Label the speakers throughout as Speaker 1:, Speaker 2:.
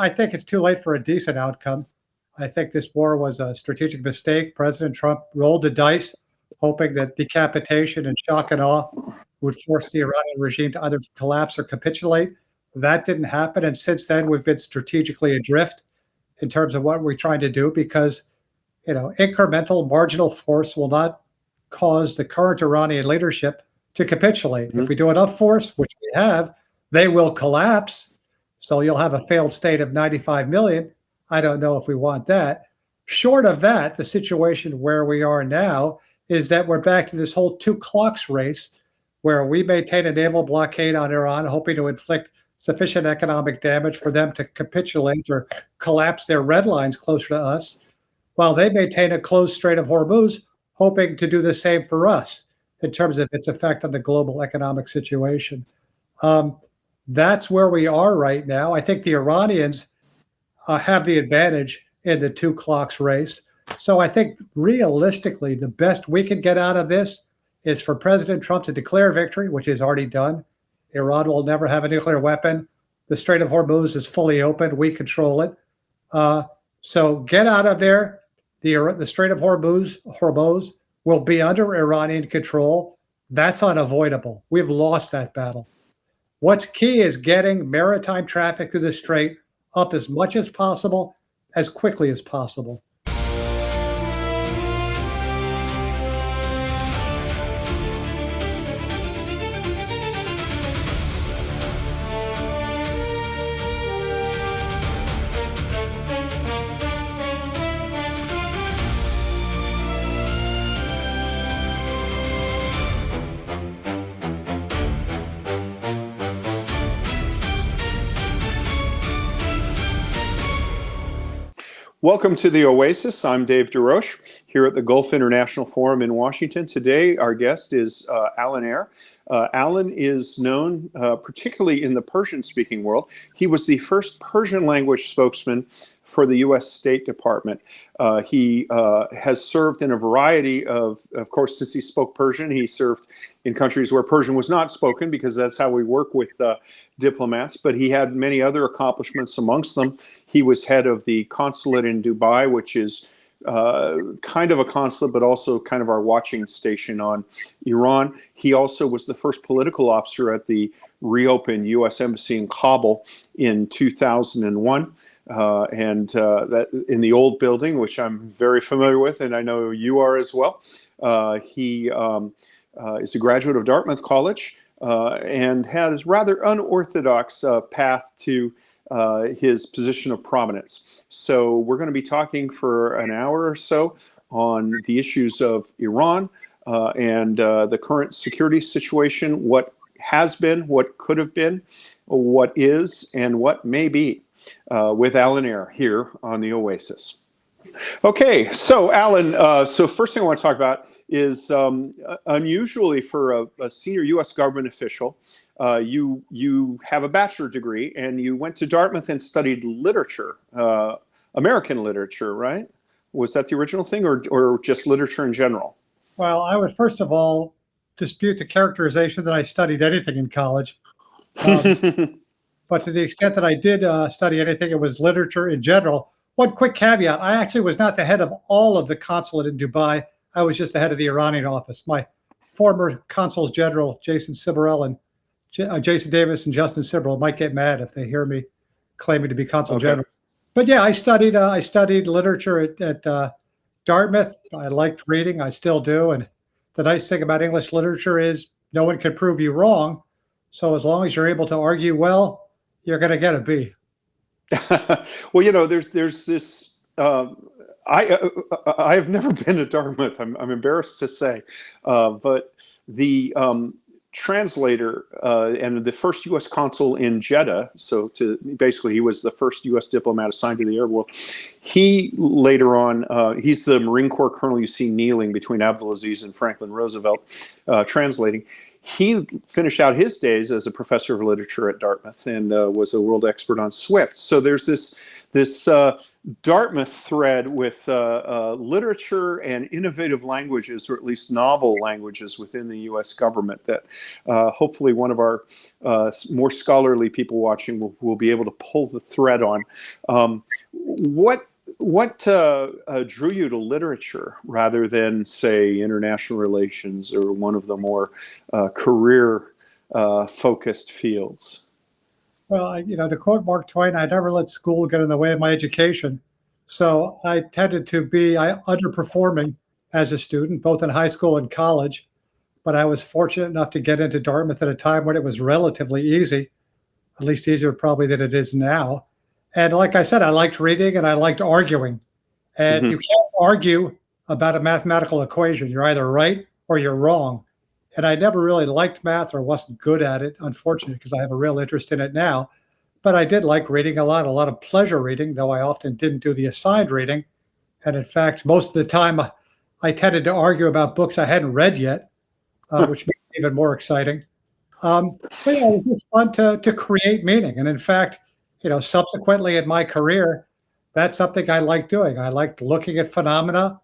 Speaker 1: I think it's too late for a decent outcome. I think this war was a strategic mistake. President Trump rolled the dice, hoping that decapitation and shock and awe would force the Iranian regime to either collapse or capitulate. That didn't happen. And since then, we've been strategically adrift in terms of what we're trying to do because, incremental marginal force will not cause the current Iranian leadership to capitulate. Mm-hmm. If we do enough force, which we have, they will collapse. So you'll have a failed state of 95 million. I don't know if we want that. Short of that, the situation where we are now is that we're back to this whole two clocks race where we maintain a naval blockade on Iran, hoping to inflict sufficient economic damage for them to capitulate or collapse their red lines closer to us, while they maintain a closed Strait of Hormuz, hoping to do the same for us in terms of its effect on the global economic situation. That's where we are right now. I think the Iranians have the advantage in the two clocks race. So I think realistically, the best we can get out of this is for President Trump to declare victory, which he's already done. Iran will never have a nuclear weapon. The Strait of Hormuz is fully open. We control it. So get out of there. The Strait of Hormuz will be under Iranian control. That's unavoidable. We've lost that battle. What's key is getting maritime traffic through the Strait up as much as possible, as quickly as possible.
Speaker 2: Welcome to the Oasis. I'm Dave DeRoche here at the Gulf International Forum in Washington. Today, our guest is Alan Eyre. Alan is known particularly in the Persian-speaking world. He was the first Persian language spokesman for the U.S. State Department. He has served in a variety of course, since he spoke Persian, he served in countries where Persian was not spoken because that's how we work with diplomats. But he had many other accomplishments. Amongst them, he was head of the consulate in Dubai, which is kind of a consulate, but also kind of our watching station on Iran. He also was the first political officer at the reopened U.S. Embassy in Kabul in 2001. And that in the old building, which I'm very familiar with, and I know you are as well. He is a graduate of Dartmouth College and has rather unorthodox path to his position of prominence. So we're going to be talking for an hour or so on the issues of Iran and the current security situation, what has been, what could have been, what is, and what may be. With Alan Eyre here on the Oasis. Okay, so Alan, so first thing I want to talk about is unusually for a senior U.S. government official, you have a bachelor's degree and you went to Dartmouth and studied literature, American literature, right? Was that the original thing or just literature in general?
Speaker 1: Well, I would first of all dispute the characterization that I studied anything in college. But to the extent that I did study anything, it was literature in general. One quick caveat, I actually was not the head of all of the consulate in Dubai. I was just the head of the Iranian office. My former consuls general, Jason Siberel and Jason Davis and Justin Siberel might get mad if they hear me claiming to be consul general. But yeah, I studied literature at Dartmouth. I liked reading, I still do. And the nice thing about English literature is no one can prove you wrong. So as long as you're able to argue well, you're going to get a B.
Speaker 2: Well, you know, there's this. I have never been to Dartmouth. I'm embarrassed to say, but the translator and the first U.S. consul in Jeddah. So basically, he was the first U.S. diplomat assigned to the Arab world. He later on, he's the Marine Corps colonel you see kneeling between Abdulaziz and Franklin Roosevelt, translating. he finished out his days as a professor of literature at Dartmouth and was a world expert on Swift. So there's this Dartmouth thread with literature and innovative languages, or at least novel languages within the U.S. government that hopefully one of our more scholarly people watching will be able to pull the thread on. What drew you to literature rather than, say, international relations or one of the more career focused fields?
Speaker 1: Well, to quote Mark Twain, I never let school get in the way of my education. So I tended to be underperforming as a student, both in high school and college. But I was fortunate enough to get into Dartmouth at a time when it was relatively easy, at least easier probably than it is now. And like I said, I liked reading and I liked arguing. And you can't argue about a mathematical equation. You're either right or you're wrong. And I never really liked math or wasn't good at it, unfortunately, because I have a real interest in it now. But I did like reading a lot of pleasure reading, though I often didn't do the assigned reading. And in fact, most of the time, I tended to argue about books I hadn't read yet, which made it even more exciting. But it was just fun to create meaning. And in fact, subsequently in my career, that's something I liked doing. I liked looking at phenomena,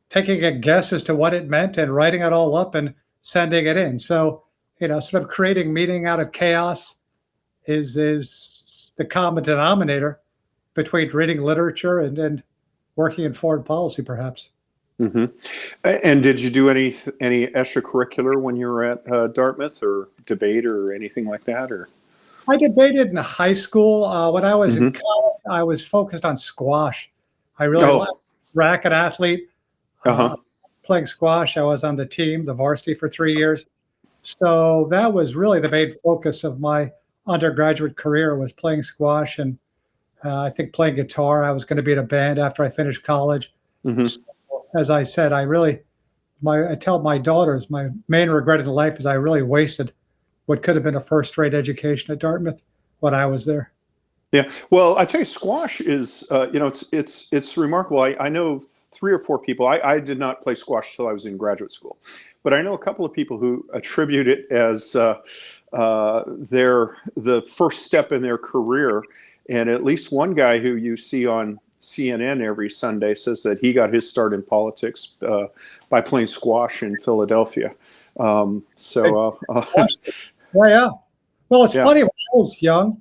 Speaker 1: taking a guess as to what it meant and writing it all up and sending it in. So, sort of creating meaning out of chaos is the common denominator between reading literature and working in foreign policy, perhaps.
Speaker 2: Mm-hmm. And did you do any extracurricular when you were at Dartmouth, or debate or anything like that? Or
Speaker 1: I debated in high school. When I was in college, I was focused on squash. I really liked racket athlete. Playing squash, I was on the team, the varsity, for 3 years. So that was really the main focus of my undergraduate career, was playing squash, and I think playing guitar. I was going to be in a band after I finished college. So, as I said, I tell my daughters, my main regret in life is I really wasted what could have been a first-rate education at Dartmouth when I was there.
Speaker 2: Yeah, well, I tell you, squash is, it's remarkable. I know 3 or 4 people. I did not play squash till I was in graduate school, but I know a couple of people who attribute it as the first step in their career. And at least one guy who you see on CNN every Sunday says that he got his start in politics by playing squash in Philadelphia.
Speaker 1: Yeah. Well, it's funny, when I was young,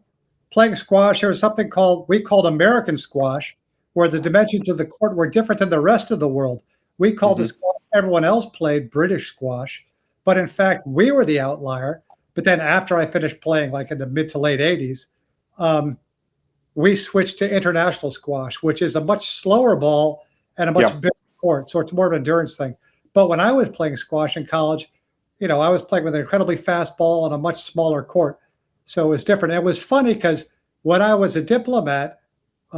Speaker 1: playing squash, there was something we called American squash, where the dimensions of the court were different than the rest of the world. We called the squash everyone else played British squash, but in fact, we were the outlier. But then after I finished playing, like in the mid to late 80s, we switched to international squash, which is a much slower ball and a much bigger court. So it's more of an endurance thing. But when I was playing squash in college, I was playing with an incredibly fast ball on a much smaller court. So it was different. It was funny because when I was a diplomat,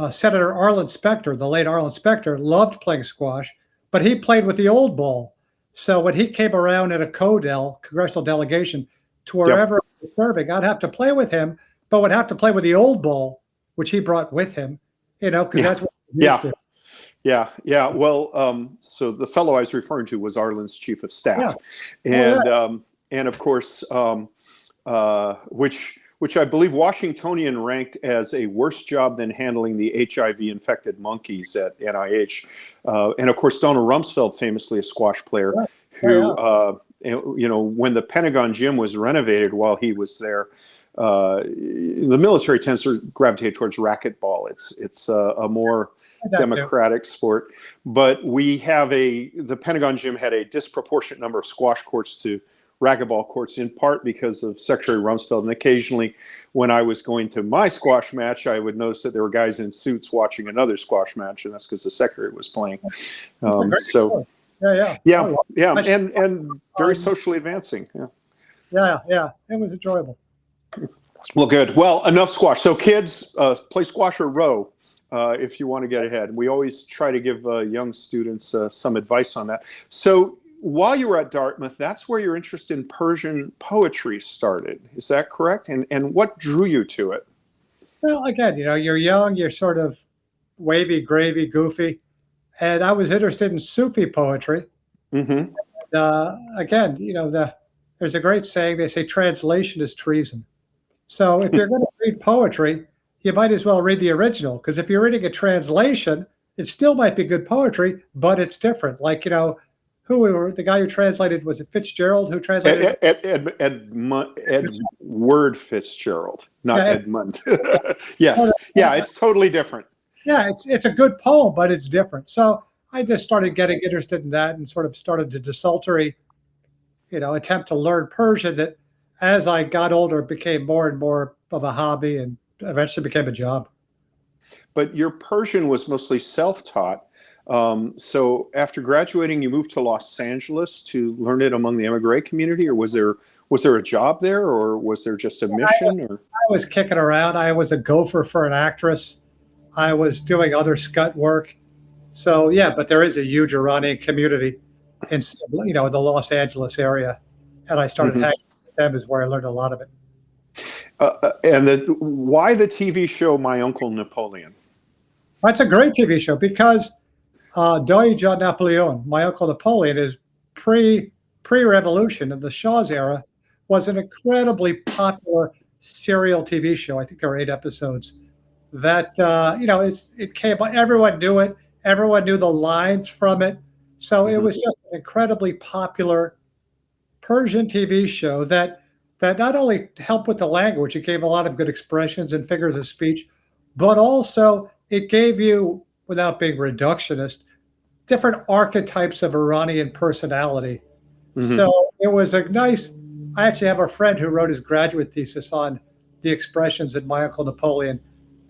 Speaker 1: Senator Arlen Specter, the late Arlen Specter, loved playing squash, but he played with the old ball. So when he came around in a congressional delegation to wherever he was serving, I'd have to play with him, but would have to play with the old ball, which he brought with him, because that's what he used to.
Speaker 2: Yeah. Well, so the fellow I was referring to was Arlen's chief of staff, and of course, which I believe Washingtonian ranked as a worse job than handling the HIV-infected monkeys at NIH, and of course Donald Rumsfeld, famously a squash player, who when the Pentagon gym was renovated while he was there. The military tends to gravitate towards racquetball. It's a more democratic sport, but the Pentagon gym had a disproportionate number of squash courts to racquetball courts, in part because of Secretary Rumsfeld. And occasionally when I was going to my squash match, I would notice that there were guys in suits watching another squash match, and that's because the secretary was playing. And very socially advancing.
Speaker 1: Yeah, it was enjoyable.
Speaker 2: Well, good. Well, enough squash. So kids, play squash or row if you want to get ahead. We always try to give young students some advice on that. So while you were at Dartmouth, that's where your interest in Persian poetry started. Is that correct? And what drew you to it?
Speaker 1: Well, again, you're young, you're sort of wavy, gravy, goofy. And I was interested in Sufi poetry. Again, there's a great saying. They say translation is treason. So if you're going to read poetry, you might as well read the original, because if you're reading a translation, it still might be good poetry, but it's different. Like, the guy who translated, was it Fitzgerald who translated?
Speaker 2: Edward Fitzgerald, not
Speaker 1: Yeah,
Speaker 2: Edmund. Yes. Yeah, it's totally different.
Speaker 1: Yeah, it's a good poem, but it's different. So I just started getting interested in that and sort of started to desultory, attempt to learn Persian, that as I got older, it became more and more of a hobby and eventually became a job.
Speaker 2: But your Persian was mostly self-taught. So after graduating, you moved to Los Angeles to learn it among the emigre community, or was there a job there, or was there just a mission?
Speaker 1: I was kicking around. I was a gopher for an actress. I was doing other scut work. So yeah, but there is a huge Iranian community in the Los Angeles area, and I started hanging with them, is where I learned a lot of it.
Speaker 2: Why the TV show My Uncle Napoleon?
Speaker 1: That's a great TV show because Doja Napoleon, My Uncle Napoleon, is pre-revolution, in the Shah's era, was an incredibly popular serial TV show. I think there were 8 episodes. That it came. Everyone knew it. Everyone knew the lines from it. So it was just an incredibly popular Persian TV show that not only helped with the language, it gave a lot of good expressions and figures of speech, but also it gave you, without being reductionist, different archetypes of Iranian personality. So it was a nice. I actually have a friend who wrote his graduate thesis on the expressions in My Uncle Napoleon.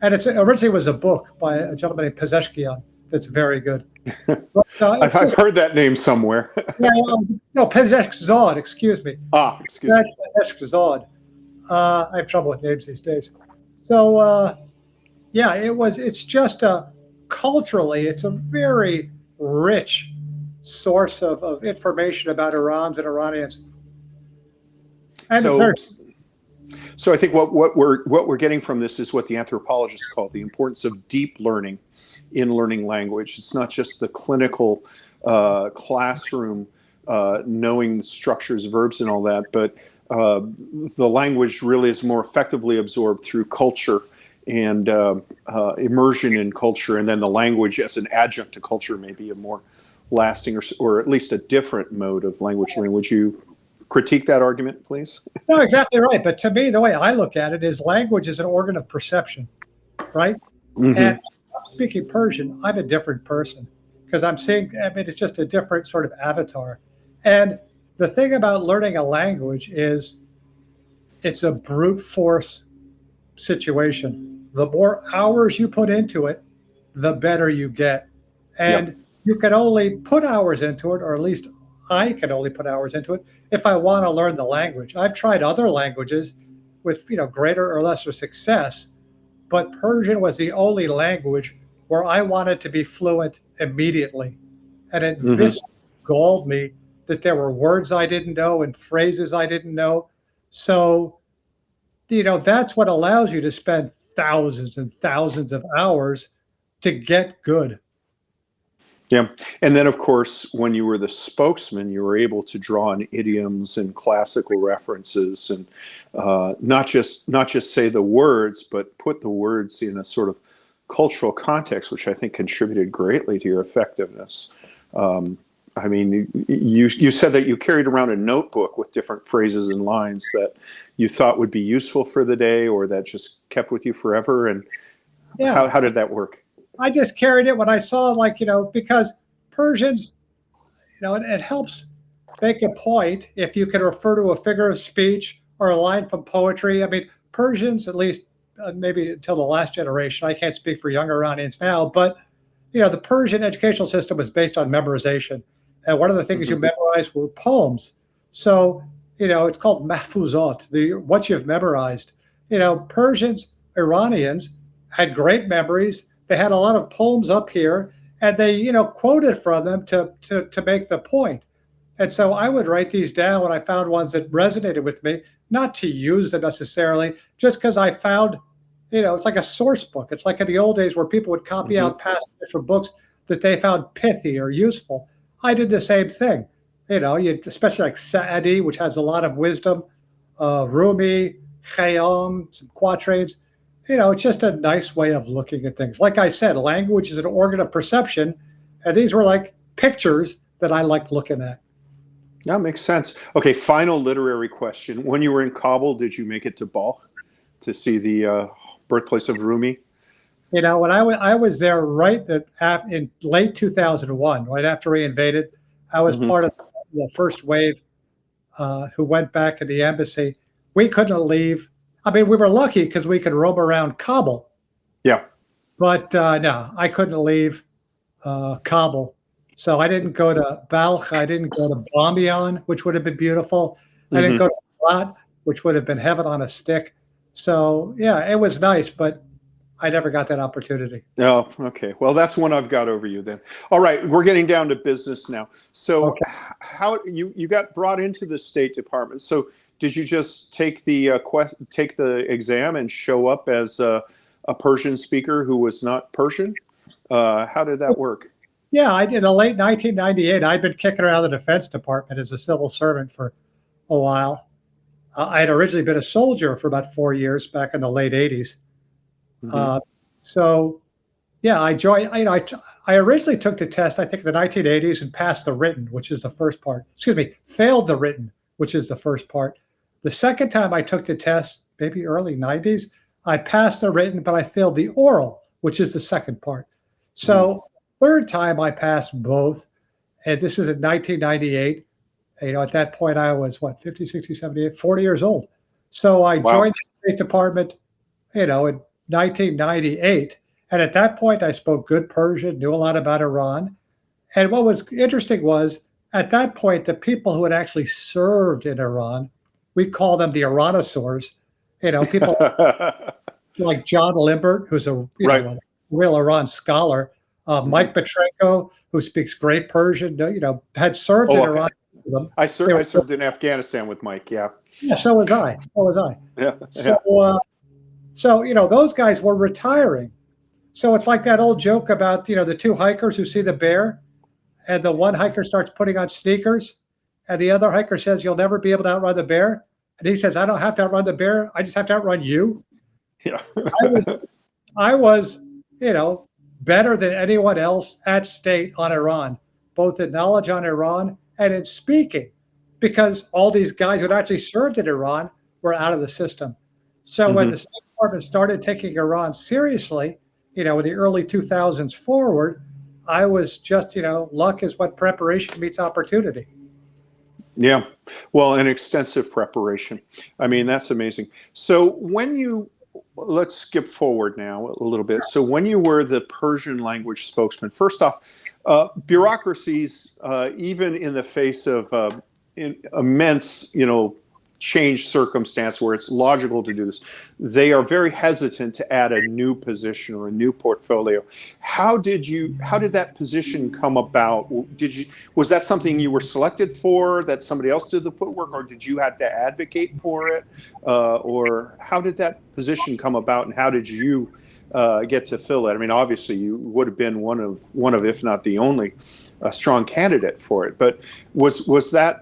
Speaker 1: And originally was a book by a gentleman named Pezeshkian that's very good. But,
Speaker 2: I've heard that name somewhere.
Speaker 1: No, Pezeshkzad, excuse me.
Speaker 2: Excuse me.
Speaker 1: Pezeshkzad. I have trouble with names these days. So, it's just culturally, it's a very rich source of information about Irans and Iranians. And
Speaker 2: So I think what we're getting from this is what the anthropologists call the importance of deep learning in learning language. It's not just the clinical classroom knowing structures, verbs, and all that, but the language really is more effectively absorbed through culture and immersion in culture, and then the language as an adjunct to culture may be a more lasting or at least a different mode of language learning. Would you critique that argument, please?
Speaker 1: No, exactly right. But to me, the way I look at it is language is an organ of perception, right? And I'm speaking Persian, I'm a different person because it's just a different sort of avatar. And the thing about learning a language is it's a brute force situation. The more hours you put into it, the better you get. And you can only put hours into it, or at least I can only put hours into it if I want to learn the language. I've tried other languages with greater or lesser success, but Persian was the only language where I wanted to be fluent immediately. And it viscerally galled me that there were words I didn't know and phrases I didn't know. So, that's what allows you to spend thousands and thousands of hours to get good.
Speaker 2: Yeah. And then, of course, when you were the spokesman, you were able to draw on idioms and classical references and not just say the words, but put the words in a sort of cultural context, which I think contributed greatly to your effectiveness. I mean, you said that you carried around a notebook with different phrases and lines that you thought would be useful for the day or that just kept with you forever. And how did that work?
Speaker 1: I just carried it when I saw, because Persians, it helps make a point if you can refer to a figure of speech or a line from poetry. I mean, Persians, at least maybe until the last generation, I can't speak for younger Iranians now, but, the Persian educational system was based on memorization. And one of the things you memorized were poems. So, it's called mahfuzat, what you've memorized. Persians, Iranians had great memories. They had a lot of poems up here, and they, quoted from them to make the point. And so I would write these down when I found ones that resonated with me, not to use them necessarily, just because I found, it's like a source book. It's like in the old days where people would copy out passages from books that they found pithy or useful. I did the same thing. especially like Sa'adi, which has a lot of wisdom, Rumi, Khayyam, some quatrains. It's just a nice way of looking at things. Like I said, language is an organ of perception, and these were like pictures that I liked looking at.
Speaker 2: That makes sense. Okay, final literary question. When you were in Kabul, did you make it to Balkh to see the birthplace of Rumi?
Speaker 1: When I was there in late 2001, right after he invaded, I was part of the first wave who went back in the embassy. We couldn't leave. I mean, we were lucky because we could roam around Kabul.
Speaker 2: Yeah.
Speaker 1: But no, I couldn't leave Kabul. So I didn't go to Balkh. I didn't go to Bamiyan, which would have been beautiful. I didn't go to Lat, which would have been heaven on a stick. So, yeah, it was nice, but I never got that opportunity.
Speaker 2: Oh, okay. Well, that's one I've got over you then. All right, we're getting down to business now. So
Speaker 1: Okay.
Speaker 2: how you got brought into the State Department. So did you just take the exam and show up as a Persian speaker who was not Persian? How did that work?
Speaker 1: Yeah, I did. In late 1998, I'd been kicking around the Defense Department as a civil servant for a while. I had originally been a soldier for about 4 years back in the late 80s. So, yeah, I joined. I originally took the test, I think, in the 1980s and passed the written, which is the first part. Excuse me, failed the written, which is the first part. The second time I took the test, maybe early 90s, I passed the written, but I failed the oral, which is the second part. So, third time I passed both, and this is in 1998. At that point I was 50, 60, 78, 40 years old. So I joined the State Department, in 1998. And at that point I spoke good Persian, knew a lot about Iran. And what was interesting was at that point, the people who had actually served in Iran, we call them the Iranosaurs, people like John Limbert, who's a real Iran scholar, Mike Petrenko, who speaks great Persian, had served in Iran.
Speaker 2: I served in Afghanistan with Mike. Yeah.
Speaker 1: Yeah. So was I.
Speaker 2: Yeah.
Speaker 1: So those guys were retiring. So it's like that old joke about the two hikers who see the bear, and the one hiker starts putting on sneakers, and the other hiker says, "You'll never be able to outrun the bear," and he says, "I don't have to outrun the bear. I just have to outrun you."
Speaker 2: Yeah.
Speaker 1: I was better than anyone else at State on Iran, both in knowledge on Iran and in speaking, because all these guys who had actually served in Iran were out of the system. So when the State Department started taking Iran seriously, in the early 2000s forward, I was just, luck is what preparation meets opportunity.
Speaker 2: Yeah. Well, an extensive preparation. I mean, that's amazing. So let's skip forward now a little bit. So when you were the Persian language spokesman, first off, bureaucracies, even in the face of immense, change circumstance where it's logical to do this, they are very hesitant to add a new position or a new portfolio. How did that position come about? Was that something you were selected for, that somebody else did the footwork, or did you have to advocate for it? Or how did that position come about, and how did you get to fill it? I mean, obviously you would have been one of, if not the only, a strong candidate for it. But was that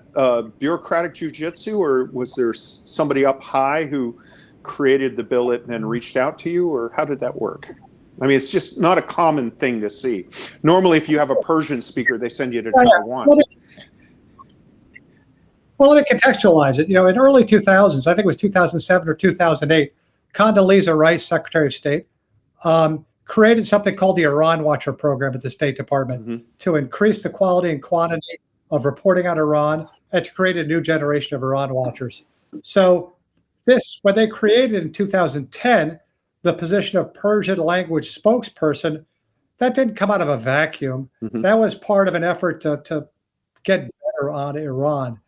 Speaker 2: bureaucratic jujitsu, or was there somebody up high who created the billet and then reached out to you, or how did that work? I mean, it's just not a common thing to see. Normally, if you have a Persian speaker, they send you to Taiwan.
Speaker 1: Well, let me contextualize it. In early 2000s, I think it was 2007 or 2008, Condoleezza Rice, Secretary of State, created something called the Iran Watcher program at the State Department to increase the quality and quantity of reporting on Iran and to create a new generation of Iran watchers. So when they created in 2010 the position of Persian language spokesperson, that didn't come out of a vacuum. That was part of an effort to get better on Iran.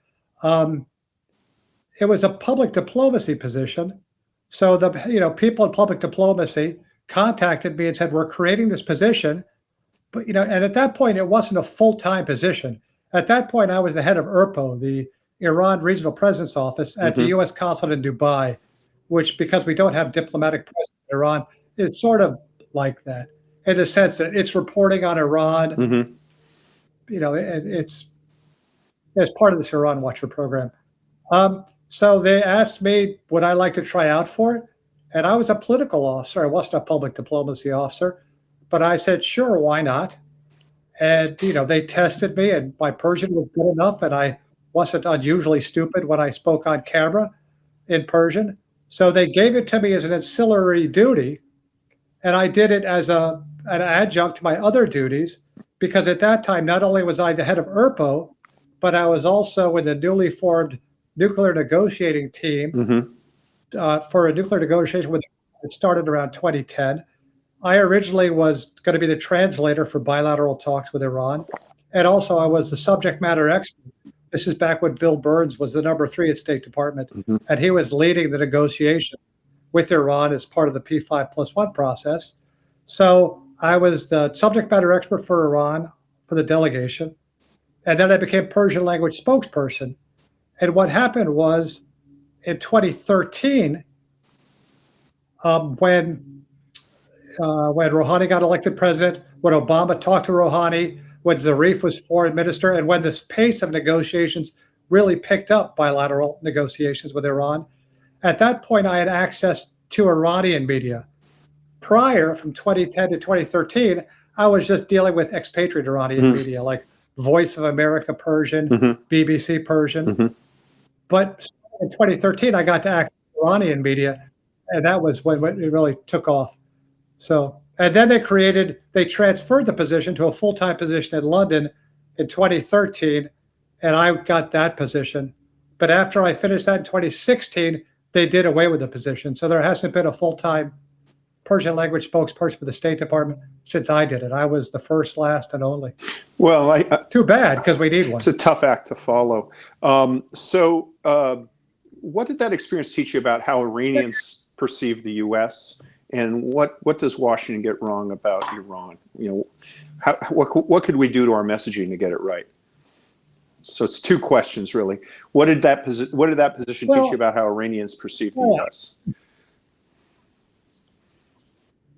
Speaker 1: It was a public diplomacy position. So the people in public diplomacy contacted me and said, "We're creating this position," but and at that point it wasn't a full-time position. At that point, I was the head of IRPO, the Iran Regional Presence Office at the US Consulate in Dubai, which, because we don't have diplomatic presence in Iran, it's sort of like that in the sense that it's reporting on Iran. It's as part of this Iran Watcher program. So they asked me, would I like to try out for it? And I was a political officer. I wasn't a public diplomacy officer, but I said, sure, why not? And, they tested me, and my Persian was good enough, and I wasn't unusually stupid when I spoke on camera in Persian. So they gave it to me as an ancillary duty, and I did it as an adjunct to my other duties, because at that time, not only was I the head of IRPO, but I was also in the newly formed nuclear negotiating team for a nuclear negotiation that started around 2010. I originally was going to be the translator for bilateral talks with Iran. And also I was the subject matter expert. This is back when Bill Burns was the number 3 at State Department. And he was leading the negotiation with Iran as part of the P5+1 process. So I was the subject matter expert for Iran for the delegation. And then I became Persian language spokesperson. And what happened was in 2013, when Rouhani got elected president, when Obama talked to Rouhani, when Zarif was foreign minister, and when this pace of negotiations really picked up, bilateral negotiations with Iran, at that point I had access to Iranian media. Prior, from 2010 to 2013, I was just dealing with expatriate Iranian media, like Voice of America Persian, BBC Persian. But in 2013, I got to access Iranian media, and that was when it really took off. So, and then they transferred the position to a full-time position in London in 2013, and I got that position. But after I finished that in 2016, they did away with the position. So there hasn't been a full-time Persian language spokesperson for the State Department since I did it. I was the first, last, and only.
Speaker 2: Well,
Speaker 1: too bad, because we need one.
Speaker 2: It's a tough act to follow. What did that experience teach you about how Iranians perceive the U.S., and what does Washington get wrong about Iran? What could we do to our messaging to get it right? So it's 2 questions, really. What did that position teach you about how Iranians perceive the U.S.?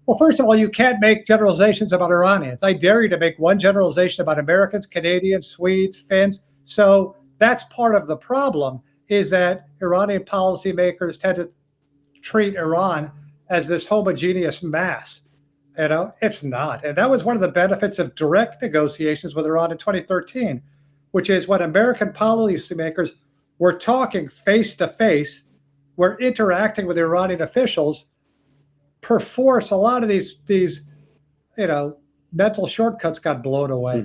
Speaker 1: Well, first of all, you can't make generalizations about Iranians. I dare you to make one generalization about Americans, Canadians, Swedes, Finns. So that's part of the problem, is that Iranian policymakers tend to treat Iran as this homogeneous mass. It's not. And that was one of the benefits of direct negotiations with Iran in 2013, which is when American policymakers were talking face to face, were interacting with Iranian officials. Perforce, a lot of these mental shortcuts got blown away.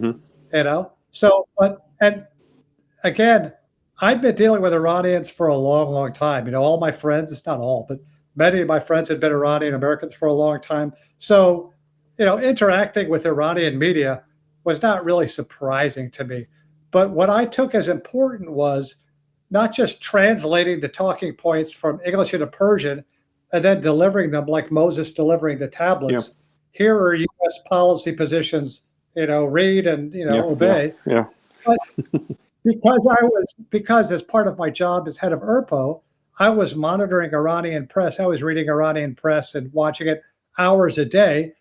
Speaker 1: So, and again, I've been dealing with Iranians for a long time. All my friends, it's not all, but many of my friends had been Iranian Americans for a long time. So, interacting with Iranian media was not really surprising to me. But what I took as important was not just translating the talking points from English into Persian and then delivering them like Moses delivering the tablets. Yeah. Here are U.S. policy positions, read and, obey.
Speaker 2: Yeah.
Speaker 1: But because as part of my job as head of IRPO, I was monitoring Iranian press. I was reading Iranian press and watching it hours a day.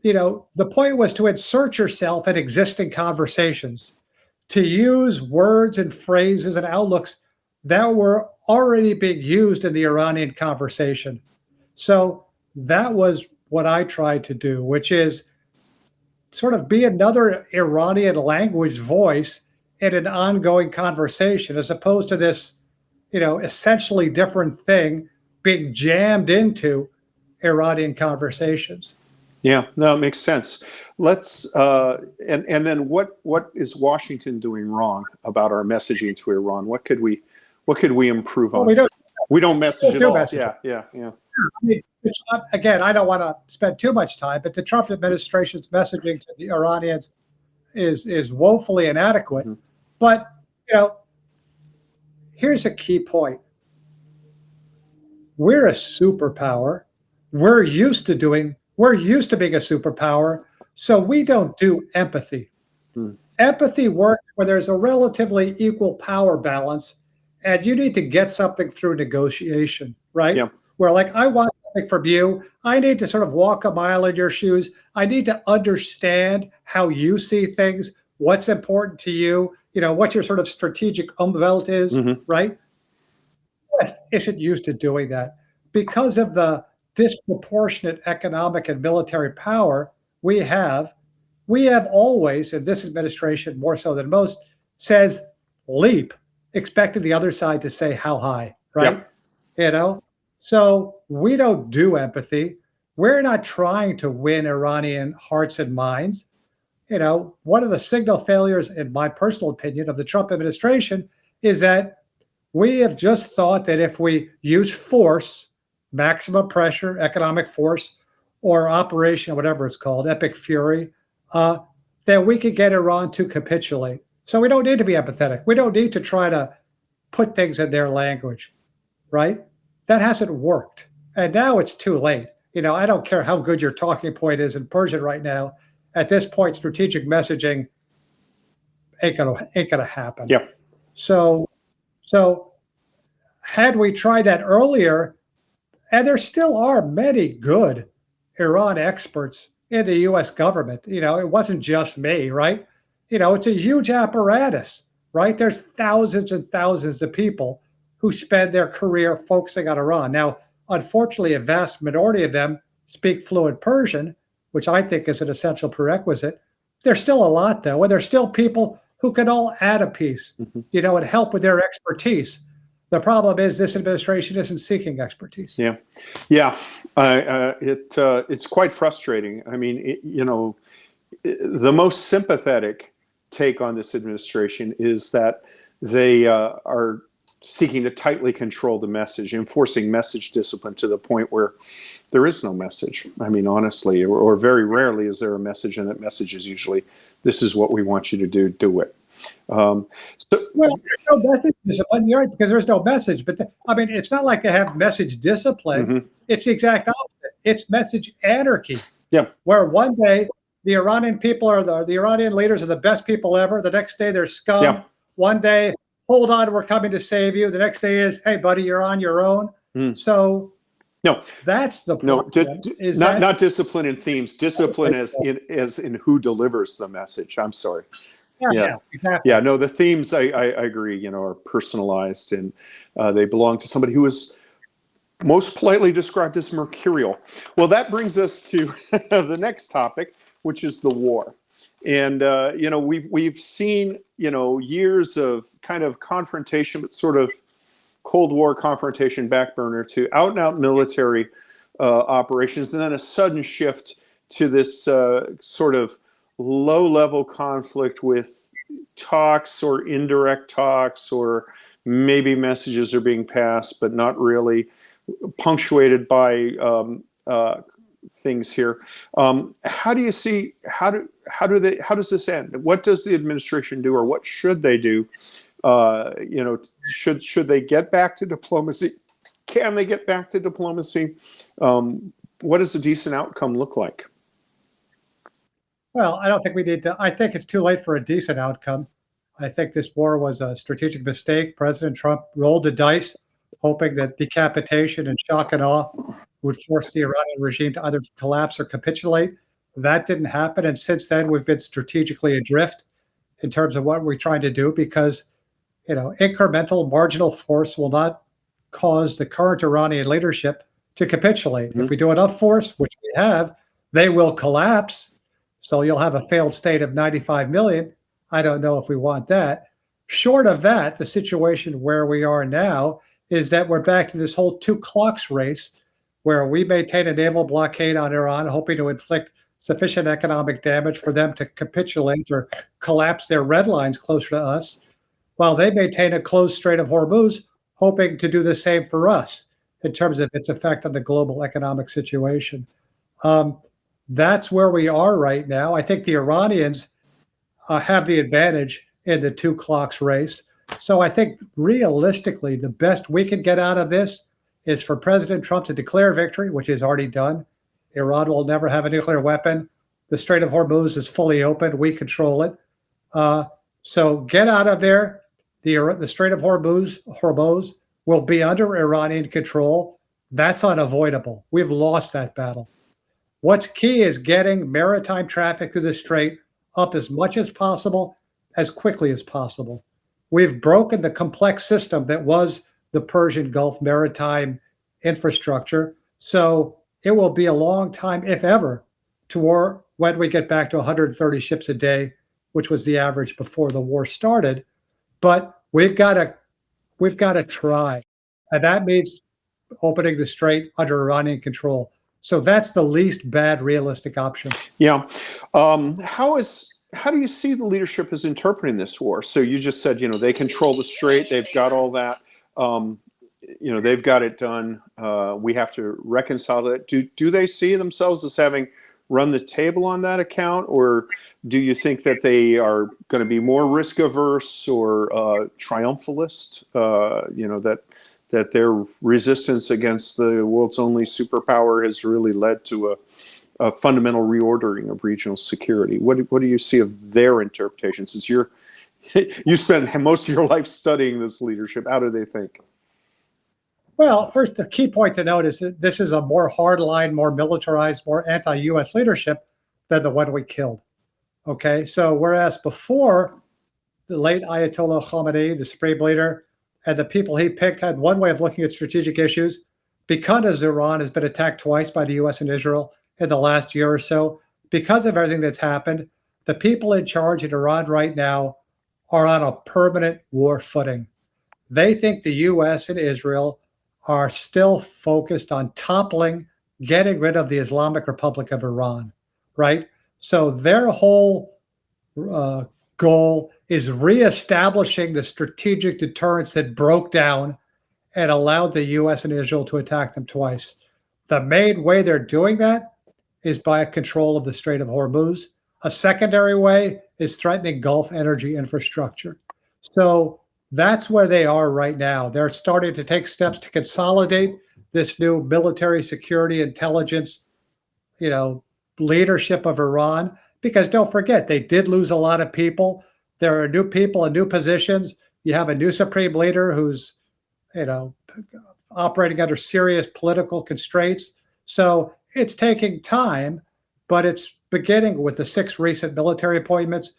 Speaker 1: The point was to insert yourself in existing conversations, to use words and phrases and outlooks that were already being used in the Iranian conversation. So that was what I tried to do, which is sort of be another Iranian language voice in an ongoing conversation, as opposed to this, essentially different thing being jammed into Iranian conversations.
Speaker 2: Yeah, no, it makes sense. Let's and then what is Washington doing wrong about our messaging to Iran? What could we improve on? We don't message at all. Yeah. I
Speaker 1: mean, again, I don't want to spend too much time, but the Trump administration's messaging to the Iranians is woefully inadequate. But here's a key point: we're a superpower. We're used to being a superpower, so we don't do empathy. Empathy works when there's a relatively equal power balance, and you need to get something through negotiation, right? Yeah. Where I want something from you, I need to sort of walk a mile in your shoes. I need to understand how you see things, what's important to you. what your sort of strategic umwelt is,
Speaker 2: Mhm.
Speaker 1: right? US isn't used to doing that because of the disproportionate economic and military power we have. We have always, in this administration more so than most, says leap, expecting the other side to say how high,
Speaker 2: Yeah.
Speaker 1: right? You know, so we don't do empathy. We're not trying to win Iranian hearts and minds. One of the signal failures, in my personal opinion, of the Trump administration is that we have just thought that if we use force, maximum pressure, economic force, or operation, whatever it's called, epic fury, uh, that we could get Iran to capitulate. So we don't need to be empathetic. We don't need to try to put things in their language, right? That hasn't worked. And now it's too late. I don't care how good your talking point is in Persian right now. At this point, strategic messaging ain't gonna happen.
Speaker 2: Yeah.
Speaker 1: So had we tried that earlier, and there still are many good Iran experts in the US government. It wasn't just me, right? It's a huge apparatus, right? There's thousands and thousands of people who spend their career focusing on Iran. Now, unfortunately, a vast minority of them speak fluent Persian, which I think is an essential prerequisite. There's still a lot, though, and there's still people who can all add a piece, and help with their expertise. The problem is this administration isn't seeking expertise.
Speaker 2: Yeah. It's quite frustrating. I mean, the most sympathetic take on this administration is that they are seeking to tightly control the message, enforcing message discipline to the point where there is no message. I mean, honestly, or very rarely is there a message, and that message is usually, this is what we want you to do it.
Speaker 1: Well, there's no message discipline. You're right, because there's no message. But it's not like they have message discipline. It's the exact opposite. It's message anarchy.
Speaker 2: Yeah.
Speaker 1: Where one day the Iranian people are the Iranian leaders are the best people ever. The next day they're scum.
Speaker 2: Yeah.
Speaker 1: One day, hold on, we're coming to save you. The next day is, hey, buddy, you're on your own. So
Speaker 2: no,
Speaker 1: that's the problem.
Speaker 2: Not discipline in themes. Discipline as in who delivers the message. I'm sorry.
Speaker 1: Yeah, exactly.
Speaker 2: Yeah, no, the themes, I agree, are personalized, and they belong to somebody who is most politely described as mercurial. Well, that brings us to the next topic, which is the war. And, we've seen, years of kind of confrontation, but sort of Cold War confrontation back burner to out and out military operations, and then a sudden shift to this sort of low-level conflict with talks or indirect talks, or maybe messages are being passed, but not really, punctuated by things here. How do you see, how does this end? What does the administration do, or what should they do? Should they get back to diplomacy? Can they get back to diplomacy? What does a decent outcome look like?
Speaker 1: Well, I don't think we need to. I think it's too late for a decent outcome. I think this war was a strategic mistake. President Trump rolled the dice, hoping that decapitation and shock and awe would force the Iranian regime to either collapse or capitulate. That didn't happen. And since then, we've been strategically adrift in terms of what we're trying to do, because, incremental marginal force will not cause the current Iranian leadership to capitulate. If we do enough force, which we have, they will collapse. So you'll have a failed state of 95 million. I don't know if we want that. Short of that, the situation where we are now is that we're back to this whole two clocks race, where we maintain a naval blockade on Iran, hoping to inflict sufficient economic damage for them to capitulate or collapse their red lines closer to us, while they maintain a closed Strait of Hormuz, hoping to do the same for us in terms of its effect on the global economic situation. That's where we are right now. I think the Iranians have the advantage in the two clocks race. So I think realistically, the best we can get out of this is for President Trump to declare victory, which is already done. Iran will never have a nuclear weapon. The Strait of Hormuz is fully open. We control it. So get out of there. The Strait of Hormuz will be under Iranian control. That's unavoidable. We've lost that battle. What's key is getting maritime traffic through the strait up as much as possible as quickly as possible. We've broken the complex system that was the Persian Gulf maritime infrastructure. So it will be a long time, if ever, to when we get back to 130 ships a day, which was the average before the war started. But we've got to try, and that means opening the strait under Iranian control. So that's the least bad realistic option.
Speaker 2: Yeah. How do you see the leadership as interpreting this war? So you just said, they control the strait. They've got all that. They've got it done. We have to reconcile it. Do they see themselves as having run the table on that account, or do you think that they are going to be more risk averse or triumphalist? That their resistance against the world's only superpower has really led to a fundamental reordering of regional security. What do you see of their interpretation? Since you spend most of your life studying this leadership, how do they think?
Speaker 1: Well, first, the key point to note is that this is a more hardline, more militarized, more anti-U.S. leadership than the one we killed. Okay, so whereas before, the late Ayatollah Khamenei, the supreme leader, and the people he picked had one way of looking at strategic issues, because Iran has been attacked twice by the U.S. and Israel in the last year or so, because of everything that's happened, the people in charge in Iran right now are on a permanent war footing. They think the U.S. and Israel are still focused on toppling, getting rid of the Islamic Republic of Iran, right? So their whole goal is reestablishing the strategic deterrence that broke down and allowed the U.S. and Israel to attack them twice. The main way they're doing that is by control of the Strait of Hormuz. A secondary way is threatening Gulf energy infrastructure. So that's where they are right now. They're starting to take steps to consolidate this new military security intelligence, leadership of Iran, because don't forget, they did lose a lot of people. There are new people in new positions. You have a new supreme leader who's, operating under serious political constraints. So it's taking time, but it's beginning with the 6 recent military appointments,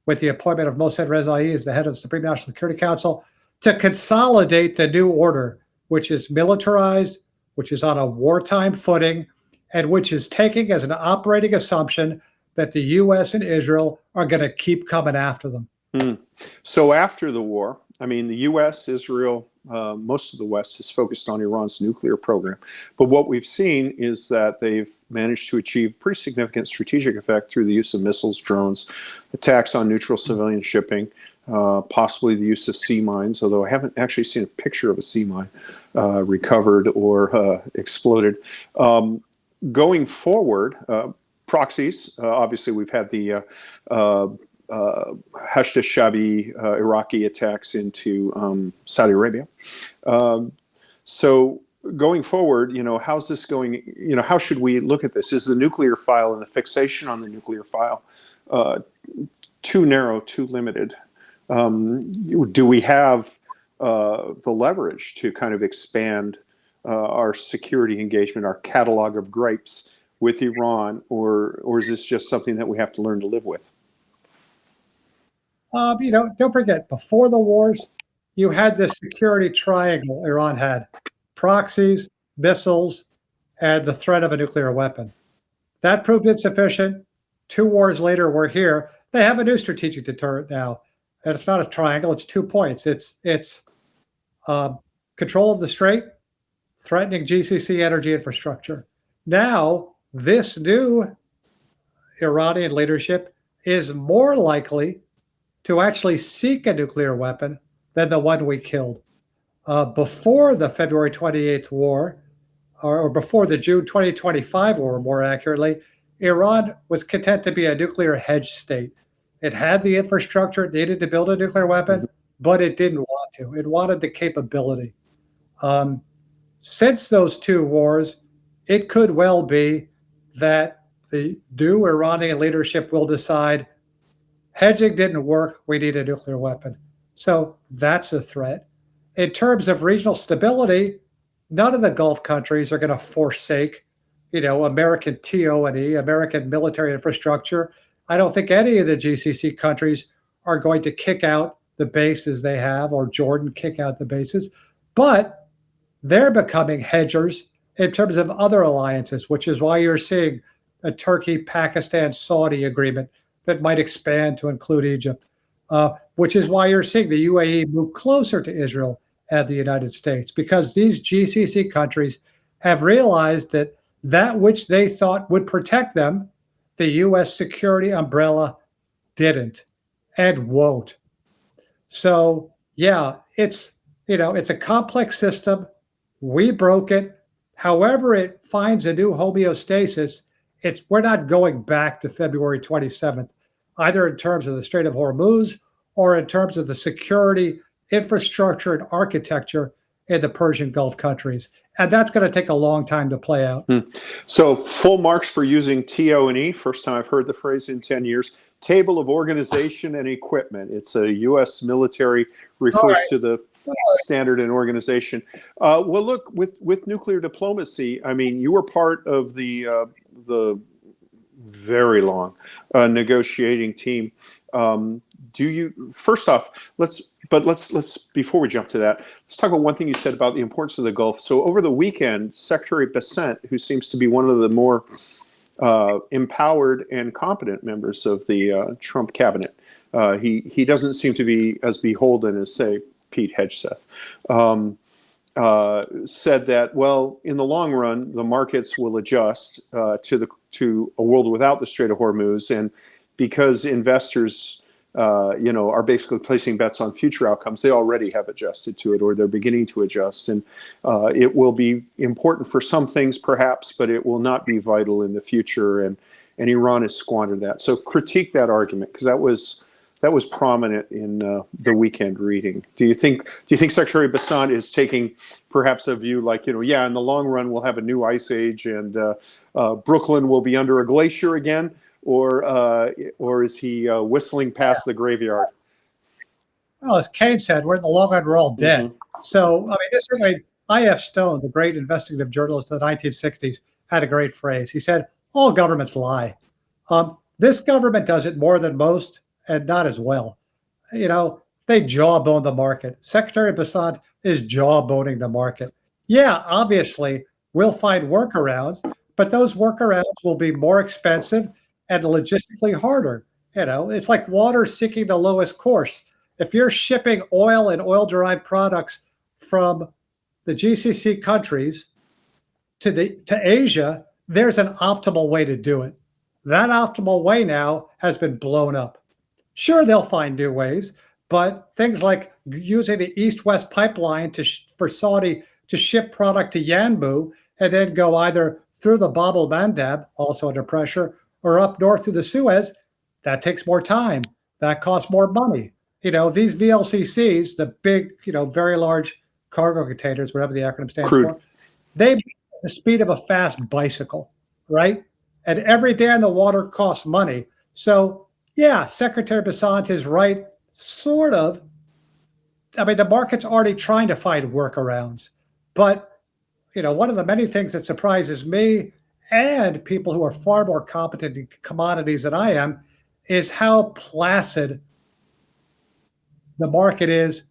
Speaker 1: with the appointment of Mohsen Rezai as the head of the Supreme National Security Council, to consolidate the new order, which is militarized, which is on a wartime footing, and which is taking as an operating assumption that the U.S. and Israel are going to keep coming after them.
Speaker 2: So after the war, the U.S., Israel, most of the West is focused on Iran's nuclear program. But what we've seen is that they've managed to achieve pretty significant strategic effect through the use of missiles, drones, attacks on neutral civilian shipping, possibly the use of sea mines, although I haven't actually seen a picture of a sea mine recovered or exploded. Going forward, proxies, obviously we've had the Hashd Shabi Iraqi attacks into Saudi Arabia. So going forward, how's this going? How should we look at this? Is the nuclear file and the fixation on the nuclear file too narrow, too limited? Do we have the leverage to kind of expand our security engagement, our catalog of gripes with Iran, or is this just something that we have to learn to live with?
Speaker 1: Don't forget, before the wars, you had this security triangle Iran had: proxies, missiles, and the threat of a nuclear weapon. That proved insufficient. 2 wars later, we're here. They have a new strategic deterrent now. And it's not a triangle, it's 2 points. It's control of the strait, threatening GCC energy infrastructure. Now, this new Iranian leadership is more likely to actually seek a nuclear weapon than the one we killed. Before the February 28th war, or before the June 2025 war, more accurately, Iran was content to be a nuclear hedge state. It had the infrastructure it needed to build a nuclear weapon, but it didn't want to. It wanted the capability. Since those 2 wars, it could well be that the new Iranian leadership will decide hedging didn't work, we need a nuclear weapon. So that's a threat. In terms of regional stability, none of the Gulf countries are going to forsake, American TO&E, American military infrastructure. I don't think any of the GCC countries are going to kick out the bases they have, or Jordan kick out the bases, but they're becoming hedgers in terms of other alliances, which is why you're seeing a Turkey, Pakistan, Saudi agreement that might expand to include Egypt, which is why you're seeing the UAE move closer to Israel and the United States, because these GCC countries have realized that which they thought would protect them, the U.S. security umbrella didn't and won't. So, yeah, it's a complex system. We broke it. However it finds a new homeostasis, we're not going back to February 27th, either in terms of the Strait of Hormuz or in terms of the security, infrastructure, and architecture in the Persian Gulf countries. And that's going to take a long time to play out.
Speaker 2: So full marks for using TO&E. First time I've heard the phrase in 10 years. Table of Organization and Equipment. It's a U.S. military, refers to the standard and organization. Well, look, with nuclear diplomacy, I mean, you were part of the very long negotiating team. Do you, first off, let's before we jump to that, let's talk about one thing you said about the importance of the Gulf. So over the weekend, Secretary Bessent, who seems to be one of the more empowered and competent members of the Trump cabinet, he doesn't seem to be as beholden as, say, Pete Hegseth, said that, well, in the long run, the markets will adjust to a world without the Strait of Hormuz, and because investors are basically placing bets on future outcomes, they already have adjusted to it, or they're beginning to adjust. And it will be important for some things, perhaps, but it will not be vital in the future. And Iran has squandered that. So critique that argument, because that was prominent in the weekend reading. Do you think Secretary Bessent is taking perhaps a view like, in the long run we'll have a new ice age and Brooklyn will be under a glacier again? Or is he whistling past the graveyard?
Speaker 1: Well, as Keynes said, we're in the long run, we're all dead.
Speaker 2: Mm-hmm.
Speaker 1: So, I mean, I.F. Stone, the great investigative journalist of the 1960s, had a great phrase. He said, all governments lie. This government does it more than most, and not as well. They jawbone the market. Secretary Bessent is jawboning the market. Yeah, obviously, we'll find workarounds, but those workarounds will be more expensive and logistically harder. It's like water seeking the lowest course. If you're shipping oil and oil-derived products from the GCC countries to Asia, there's an optimal way to do it. That optimal way now has been blown up. Sure, they'll find new ways, but things like using the East-West pipeline for Saudi to ship product to Yanbu and then go either through the Bab el-Mandeb, also under pressure, or up north through the Suez, that takes more time. That costs more money. These VLCCs, the big, very large cargo containers, whatever the acronym stands for, they move at the speed of a fast bicycle, right? And every day on the water costs money. So, yeah, Secretary Bessent is right, sort of. I mean, the market's already trying to find workarounds. But, one of the many things that surprises me and people who are far more competent in commodities than I am is how placid the market is,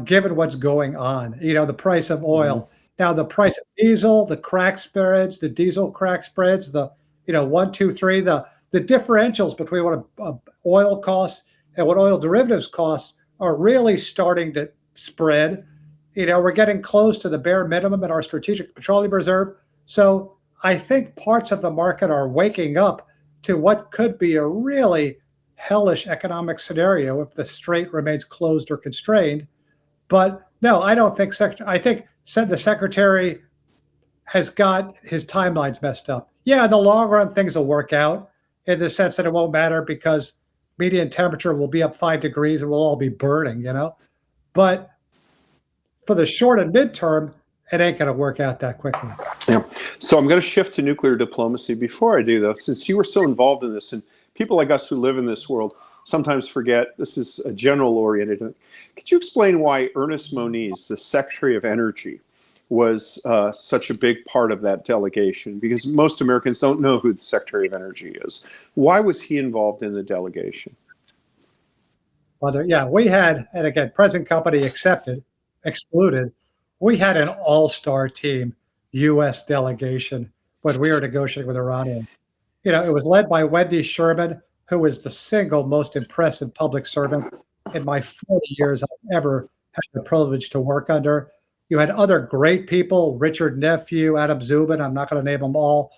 Speaker 1: given what's going on. The price of oil. Mm-hmm. Now, the price of diesel, the crack spreads, the diesel crack spreads, the 1, 2, 3, the differentials between what oil costs and what oil derivatives costs are really starting to spread. We're getting close to the bare minimum in our strategic petroleum reserve. So I think parts of the market are waking up to what could be a really hellish economic scenario if the strait remains closed or constrained. But no, I don't think I think the secretary has got his timelines messed up. Yeah, in the long run, things will work out in the sense that it won't matter because median temperature will be up 5 degrees and we'll all be burning, But for the short and midterm, it ain't going to work out that quickly.
Speaker 2: Yeah. So I'm going to shift to nuclear diplomacy. Before I do, though, since you were so involved in this, and people like us who live in this world sometimes forget this is a general-oriented. Could you explain why Ernest Moniz, the Secretary of Energy, was such a big part of that delegation? Because most Americans don't know who the Secretary of Energy is. Why was he involved in the delegation?
Speaker 1: Whether, yeah, we had, and again, present company excluded, we had an all-star team U.S. delegation when we were negotiating with Iranians. It was led by Wendy Sherman, who was the single most impressive public servant in my 40 years I've ever had the privilege to work under. You had other great people, Richard Nephew, Adam Zubin. I'm not going to name them all.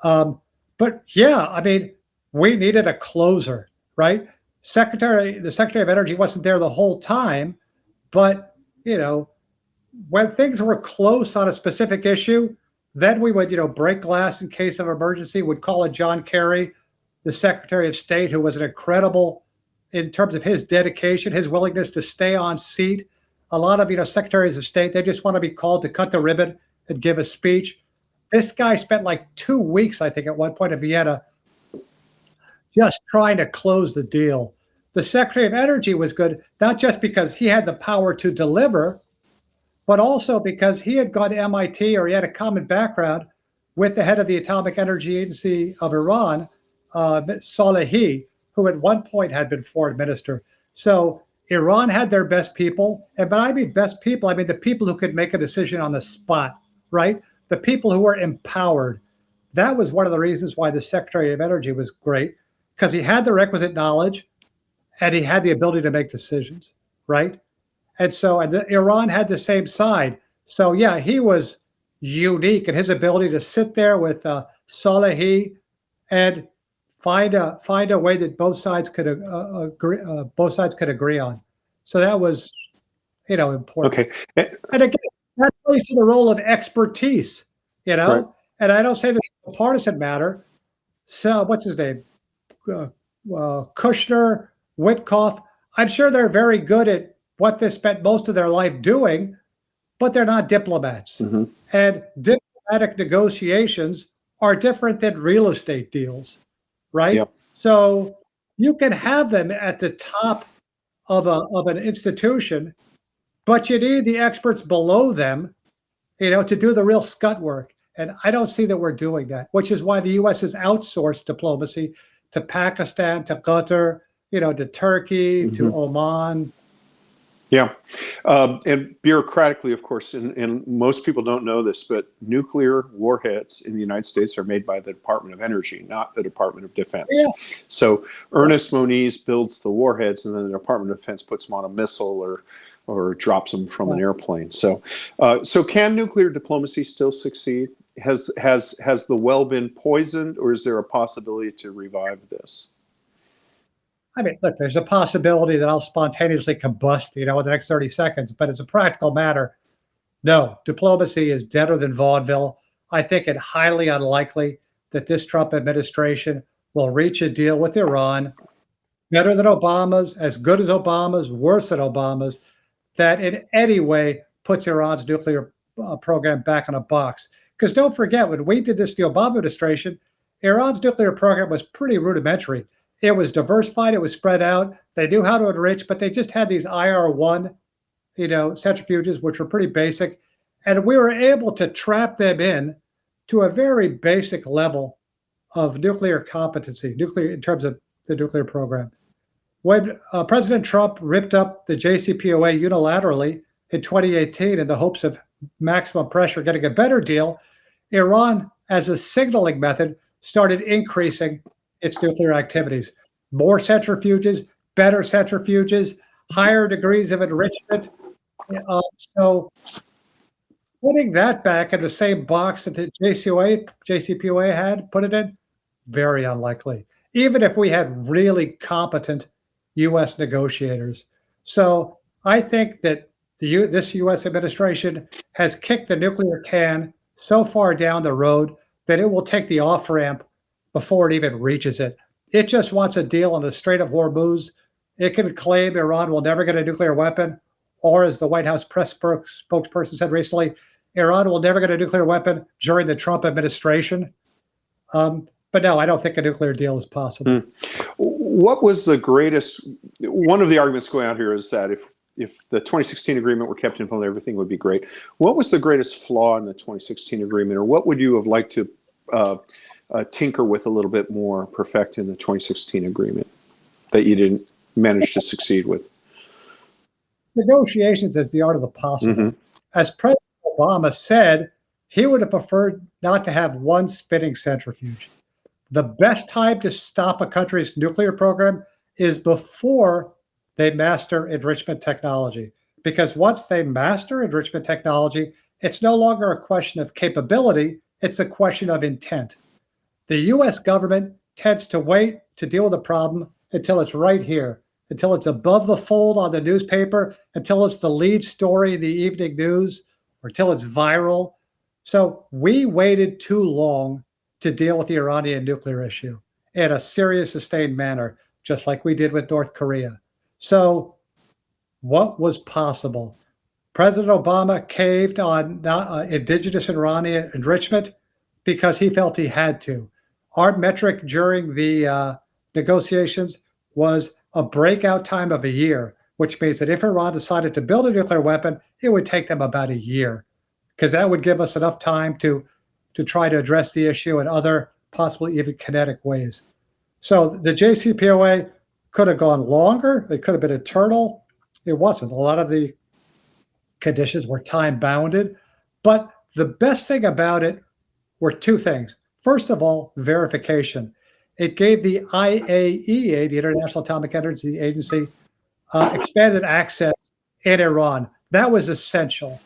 Speaker 1: But yeah, I mean, we needed a closer, right? The Secretary of Energy wasn't there the whole time, but when things were close on a specific issue, then we would, break glass in case of emergency, would call in John Kerry, the Secretary of State, who was an incredible in terms of his dedication, his willingness to stay on seat. A lot of, secretaries of state, they just want to be called to cut the ribbon and give a speech. This guy spent like 2 weeks, I think, at one point in Vienna, just trying to close the deal. The Secretary of Energy was good, not just because he had the power to deliver, but also because he had gone to MIT, or he had a common background with the head of the Atomic Energy Agency of Iran, Salehi, who at one point had been foreign minister. So Iran had their best people, but I mean best people, I mean the people who could make a decision on the spot, right? The people who were empowered. That was one of the reasons why the Secretary of Energy was great, because he had the requisite knowledge and he had the ability to make decisions, right? And so Iran had the same side. So yeah, he was unique in his ability to sit there with Salehi and find a way that both sides could agree on. So that was, important.
Speaker 2: Okay.
Speaker 1: And again, that plays to the role of expertise,
Speaker 2: Right.
Speaker 1: And I don't say this is a partisan matter. So what's his name? Kushner, Witkoff. I'm sure they're very good at what they spent most of their life doing, but they're not diplomats.
Speaker 2: Mm-hmm.
Speaker 1: And diplomatic negotiations are different than real estate deals, right?
Speaker 2: Yep.
Speaker 1: So you can have them at the top of an institution, but you need the experts below them, to do the real scut work. And I don't see that we're doing that, which is why the U.S. has outsourced diplomacy to Pakistan, to Qatar, to Turkey,
Speaker 2: Mm-hmm.
Speaker 1: to Oman.
Speaker 2: Yeah. And bureaucratically, of course, and most people don't know this, but nuclear warheads in the United States are made by the Department of Energy, not the Department of Defense.
Speaker 1: Yeah.
Speaker 2: So Ernest Moniz builds the warheads, and then the Department of Defense puts them on a missile or drops them from an airplane. So can nuclear diplomacy still succeed? Has the well been poisoned, or is there a possibility to revive this?
Speaker 1: I mean, look, there's a possibility that I'll spontaneously combust, in the next 30 seconds. But as a practical matter, no, diplomacy is deader than vaudeville. I think it highly unlikely that this Trump administration will reach a deal with Iran better than Obama's, as good as Obama's, worse than Obama's, that in any way puts Iran's nuclear program back in a box. Because don't forget, when we did this, the Obama administration, Iran's nuclear program was pretty rudimentary. It was diversified. It was spread out. They knew how to enrich, but they just had these IR-1, centrifuges, which were pretty basic. And we were able to trap them in to a very basic level of nuclear competency, in terms of the nuclear program. When President Trump ripped up the JCPOA unilaterally in 2018 in the hopes of maximum pressure, getting a better deal, Iran, as a signaling method, started increasing its nuclear activities. More centrifuges, better centrifuges, higher degrees of enrichment. So putting that back in the same box that the JCPOA had put it in, very unlikely, even if we had really competent U.S. negotiators. So I think that this U.S. administration has kicked the nuclear can so far down the road that it will take the off-ramp before it even reaches it. It just wants a deal on the Strait of Hormuz. It can claim Iran will never get a nuclear weapon, or as the White House press spokesperson said recently, Iran will never get a nuclear weapon during the Trump administration. But no, I don't think a nuclear deal is possible.
Speaker 2: What was the greatest? One of the arguments going out here is that if the 2016 agreement were kept in place, everything would be great. What was the greatest flaw in the 2016 agreement, or what would you have liked to tinker with a little bit more, perfect in the 2016 agreement that you didn't managed to succeed with?
Speaker 1: Negotiations is the art of the possible.
Speaker 2: Mm-hmm.
Speaker 1: As President Obama said, he would have preferred not to have one spinning centrifuge. The best time to stop a country's nuclear program is before they master enrichment technology. Because once they master enrichment technology, it's no longer a question of capability, it's a question of intent. The US government tends to wait to deal with the problem until it's right here, until it's above the fold on the newspaper, until it's the lead story in the evening news, or until it's viral. So we waited too long to deal with the Iranian nuclear issue in a serious, sustained manner, just like we did with North Korea. So what was possible? President Obama caved on indigenous Iranian enrichment because he felt he had to. Our metric during the negotiations was a breakout time of a year, which means that if Iran decided to build a nuclear weapon, it would take them about a year, because that would give us enough time to try to address the issue in other, possibly even kinetic ways. So the JCPOA could have gone longer. It could have been eternal. It wasn't. A lot of the conditions were time bounded. But the best thing about it were two things. First of all, verification. It gave the IAEA, the International Atomic Energy Agency, expanded access in Iran. That was essential,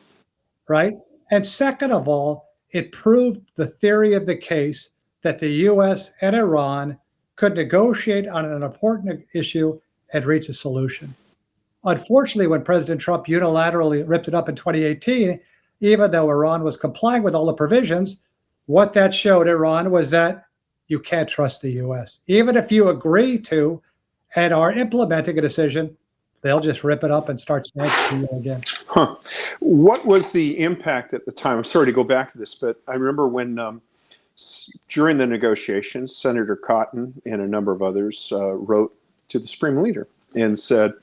Speaker 1: right? And second of all, it proved the theory of the case that the US and Iran could negotiate on an important issue and reach a solution. Unfortunately, when President Trump unilaterally ripped it up in 2018, even though Iran was complying with all the provisions, what that showed Iran was that you can't trust the US. Even if you agree to and are implementing a decision, they'll just rip it up and start sanctioning you again.
Speaker 2: Huh. What was the impact at the time? I'm sorry to go back to this, but I remember when during the negotiations, Senator Cotton and a number of others wrote to the Supreme Leader and said,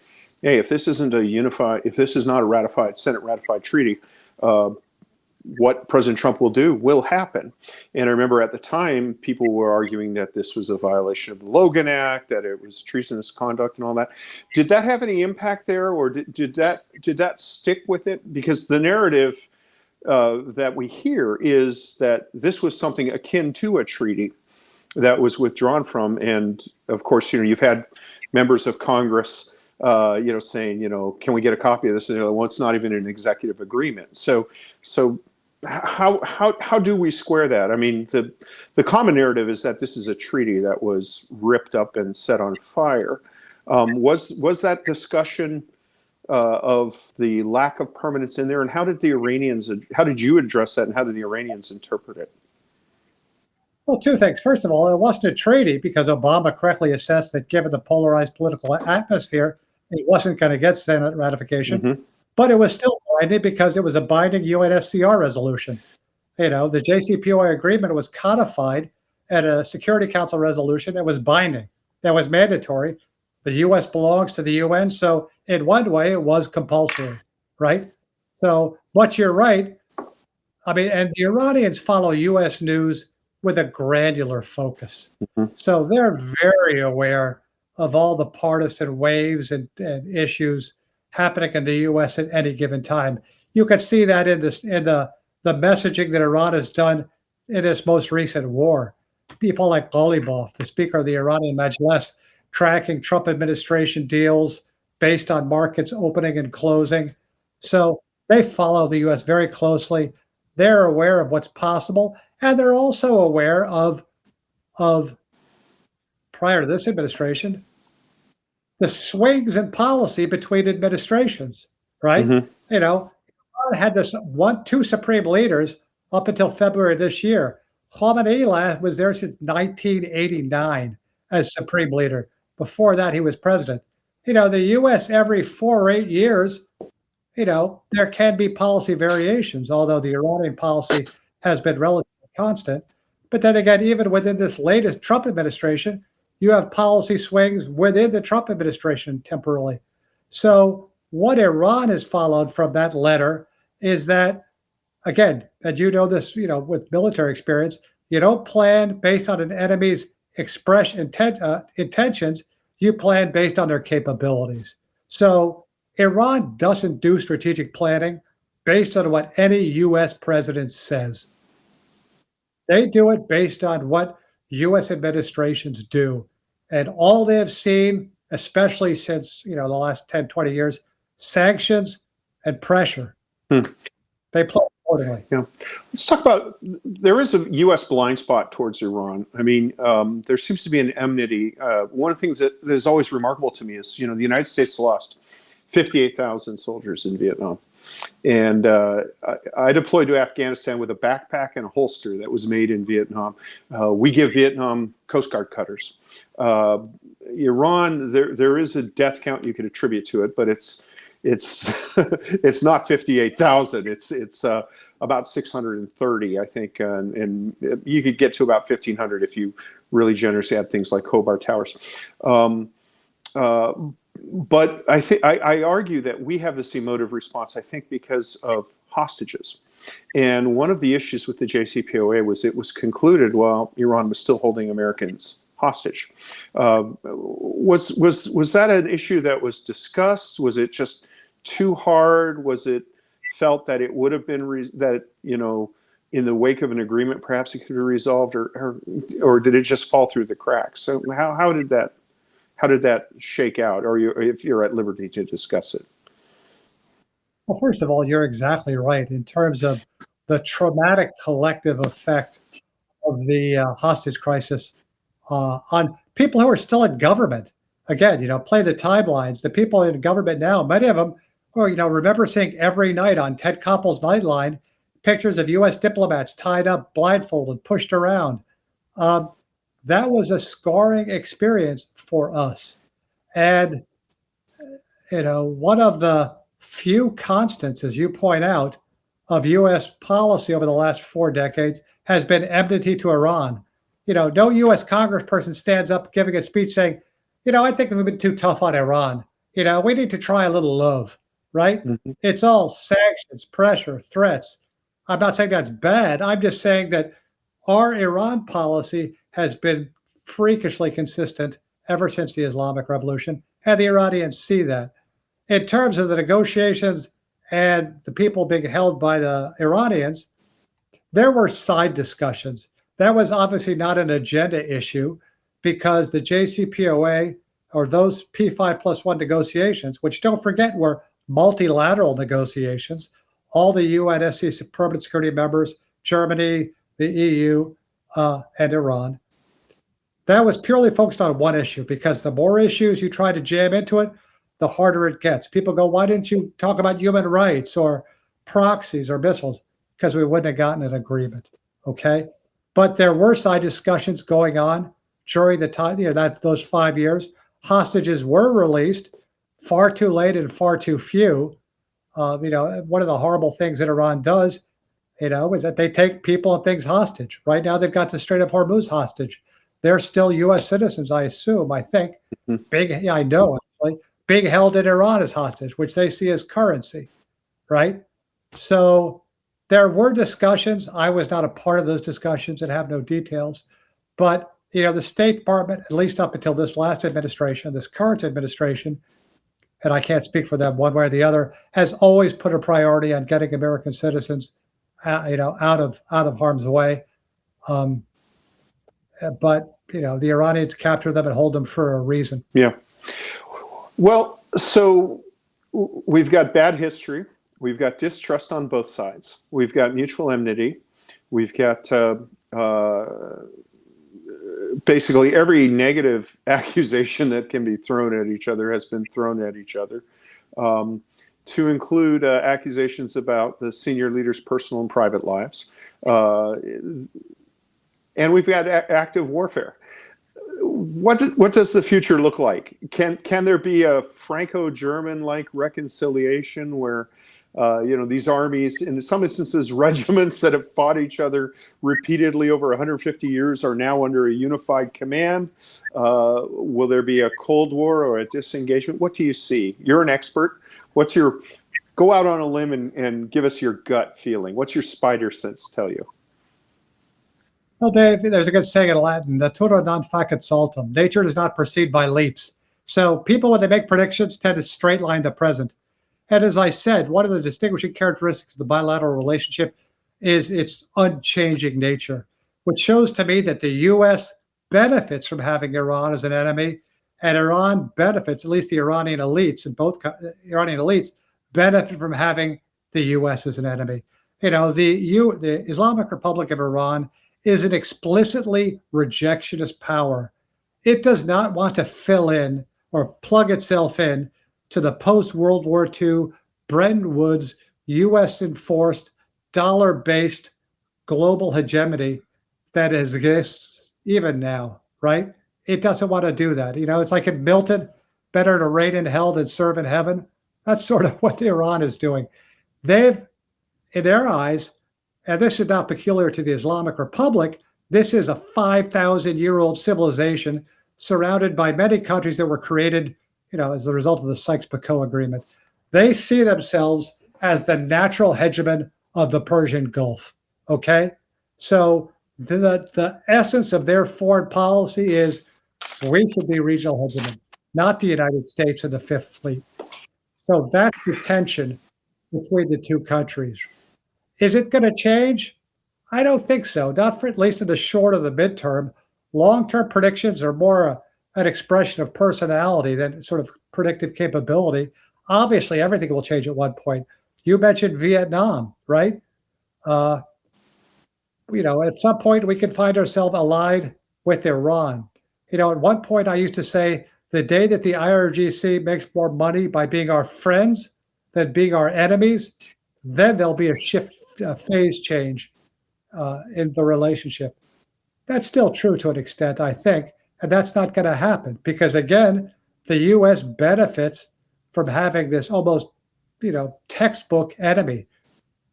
Speaker 2: hey, if this is not a ratified, Senate ratified treaty, what President Trump will do will happen. And I remember at the time, people were arguing that this was a violation of the Logan Act, that it was treasonous conduct and all that. Did that have any impact there, or did that stick with it? Because the narrative that we hear is that this was something akin to a treaty that was withdrawn from. And of course, you've had members of Congress saying, can we get a copy of this? And well, it's not even an executive agreement. So how do we square that? I mean, the common narrative is that this is a treaty that was ripped up and set on fire. Was that discussion of the lack of permanence in there, and how did you address that, and how did the Iranians interpret it?
Speaker 1: Well, two things. First of all, it wasn't a treaty because Obama correctly assessed that given the polarized political atmosphere, it wasn't going to get Senate ratification. Mm-hmm. But it was still binding because it was a binding UNSCR resolution. The JCPOA agreement was codified at a Security Council resolution that was binding, that was mandatory. The U.S. belongs to the UN, so in one way it was compulsory, right? So, but you're right. I mean, and the Iranians follow U.S. news with a granular focus. Mm-hmm. So they're very aware of all the partisan waves and issues happening in the U.S. at any given time. You can see that in the messaging that Iran has done in this most recent war. People like Ghalibaf, the Speaker of the Iranian Majlis, tracking Trump administration deals based on markets opening and closing. So they follow the U.S. very closely. They're aware of what's possible, and they're also aware of prior to this administration, the swings in policy between administrations, right? Mm-hmm. Iran had two supreme leaders up until February this year. Khamenei was there since 1989 as supreme leader. Before that, he was president. The U.S. every 4 or 8 years, there can be policy variations, although the Iranian policy has been relatively constant. But then again, even within this latest Trump administration, you have policy swings within the Trump administration temporarily. So what Iran has followed from that letter is that, again, and this, with military experience, you don't plan based on an enemy's intentions. you plan based on their capabilities. So Iran doesn't do strategic planning based on what any US president says. They do it based on what US administrations do. And all they have seen, especially since, the last 10, 20 years, sanctions and pressure.
Speaker 2: Hmm.
Speaker 1: They play accordingly.
Speaker 2: Yeah. Let's talk about, there is a U.S. blind spot towards Iran. I mean, there seems to be an enmity. One of the things that is always remarkable to me is, the United States lost 58,000 soldiers in Vietnam. And I deployed to Afghanistan with a backpack and a holster that was made in Vietnam. We give Vietnam Coast Guard cutters. Iran, there is a death count you could attribute to it, but it's it's not 58,000. It's about 630, I think, and you could get to about 1,500 if you really generously add things like Hobart Towers. But I argue that we have this emotive response, I think, because of hostages. And one of the issues with the JCPOA was it was concluded while Iran was still holding Americans hostage. Was that an issue that was discussed? Was it just too hard? Was it felt that it would have been in the wake of an agreement, perhaps it could be resolved, or did it just fall through the cracks? So how did that shake out? Or if you're at liberty to discuss it?
Speaker 1: Well, first of all, you're exactly right in terms of the traumatic collective effect of the hostage crisis on people who are still in government. Again, play the timelines. The people in government now, many of them, remember seeing every night on Ted Koppel's Nightline pictures of U.S. diplomats tied up, blindfolded, pushed around. That was a scarring experience for us. And, one of the few constants, as you point out, of U.S. policy over the last 4 decades has been enmity to Iran. No U.S. congressperson stands up giving a speech saying, I think we've been too tough on Iran. We need to try a little love, right? Mm-hmm. It's all sanctions, pressure, threats. I'm not saying that's bad. I'm just saying that our Iran policy has been freakishly consistent ever since the Islamic Revolution, and the Iranians see that. In terms of the negotiations and the people being held by the Iranians, there were side discussions. That was obviously not an agenda issue because the JCPOA, or those P5+1 negotiations, which don't forget were multilateral negotiations, all the UNSC permanent security members, Germany, the EU, and Iran, that was purely focused on one issue, because the more issues you try to jam into it, the harder it gets. People go, why didn't you talk about human rights or proxies or missiles? Because we wouldn't have gotten an agreement, okay? But there were side discussions going on during the time, those 5 years. Hostages were released far too late and far too few. One of the horrible things that Iran does, is that they take people and things hostage. Right now, they've got the Strait of Hormuz hostage. They're still U.S. citizens, I assume, I think. Mm-hmm. I know, actually. Being held in Iran as hostage, which they see as currency, right? So there were discussions. I was not a part of those discussions and have no details. But, the State Department, at least up until this last administration, this current administration, and I can't speak for them one way or the other, has always put a priority on getting American citizens, out of harm's way. But, the Iranians capture them and hold them for a reason.
Speaker 2: Yeah. Well, so we've got bad history. We've got distrust on both sides. We've got mutual enmity. We've got basically every negative accusation that can be thrown at each other has been thrown at each other, to include accusations about the senior leaders' personal and private lives. And we've got active warfare. What does the future look like? Can there be a Franco-German-like reconciliation where these armies, in some instances regiments that have fought each other repeatedly over 150 years, are now under a unified command? Will there be a Cold War or a disengagement? What do you see? You're an expert. Go out on a limb and give us your gut feeling. What's your spider sense tell you?
Speaker 1: Well, Dave, there's a good saying in Latin, natura non facit saltum. Nature does not proceed by leaps. So people, when they make predictions, tend to straight line the present. And as I said, one of the distinguishing characteristics of the bilateral relationship is its unchanging nature, which shows to me that the U.S. benefits from having Iran as an enemy, and Iran benefits, at least the Iranian elites, and both Iranian elites benefit from having the U.S. as an enemy. You know, the Islamic Republic of Iran is an explicitly rejectionist power. It does not want to fill in or plug itself in to the post-World War II, Bretton Woods, U.S.-enforced, dollar-based global hegemony that exists even now, right? It doesn't want to do that. You know, it's like in Milton, better to reign in hell than serve in heaven. That's sort of what Iran is doing. They've, in their eyes, and this is not peculiar to the Islamic Republic, this is a 5,000-year-old civilization surrounded by many countries that were created, you know, as a result of the Sykes-Picot Agreement. They see themselves as the natural hegemon of the Persian Gulf, okay? So the essence of their foreign policy is we should be regional hegemon, not the United States and the Fifth Fleet. So that's the tension between the two countries. Is it going to change? I don't think so, not for at least in the short or the midterm. Long-term predictions are more an expression of personality than sort of predictive capability. Obviously, everything will change at one point. You mentioned Vietnam, right? You know, at some point we can find ourselves allied with Iran. You know, at one point I used to say the day that the IRGC makes more money by being our friends than being our enemies, then there'll be a phase change in the relationship. That's still true to an extent, I think, and that's not going to happen because, again, the U.S. benefits from having this almost, you know, textbook enemy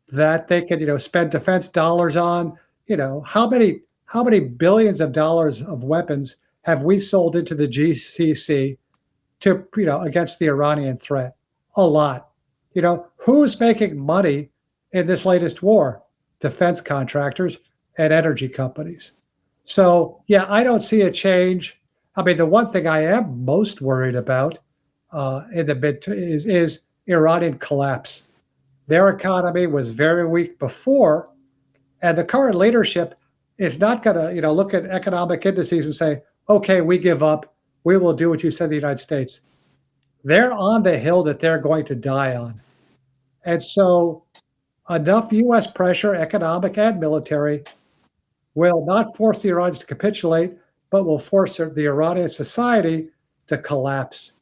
Speaker 1: that they can, you know, spend defense dollars on. You know, how many billions of dollars of weapons have we sold into the GCC to, you know, against the Iranian threat? A lot. You know, who's making money in this latest war? Defense contractors and energy companies. So, yeah, I don't see a change. I mean, the one thing I am most worried about in the mid is Iranian collapse. Their economy was very weak before, and the current leadership is not going to, you know, look at economic indices and say, okay, we give up. We will do what you said, the United States. They're on the hill that they're going to die on. And so enough U.S. pressure, economic and military, will not force the Iranians to capitulate, but will force the Iranian society to collapse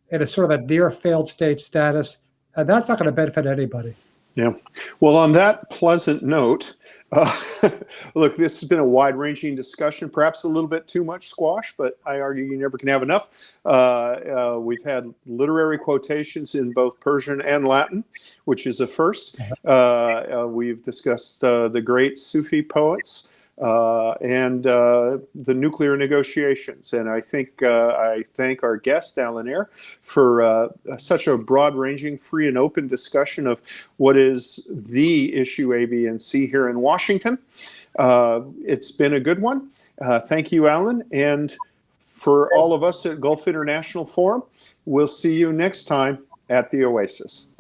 Speaker 1: in a sort of a near failed state status. And that's not going to benefit anybody.
Speaker 2: Yeah. Well, on that pleasant note, look, this has been a wide-ranging discussion, perhaps a little bit too much squash, but I argue you never can have enough. We've had literary quotations in both Persian and Latin, which is a first. We've discussed the great Sufi poets and the nuclear negotiations. And I think I thank our guest, Alan Eyre, for such a broad-ranging, free and open discussion of what is the issue A, B, and C here in Washington. It's been a good one. Thank you, Alan. And for all of us at Gulf International Forum, we'll see you next time at the Oasis.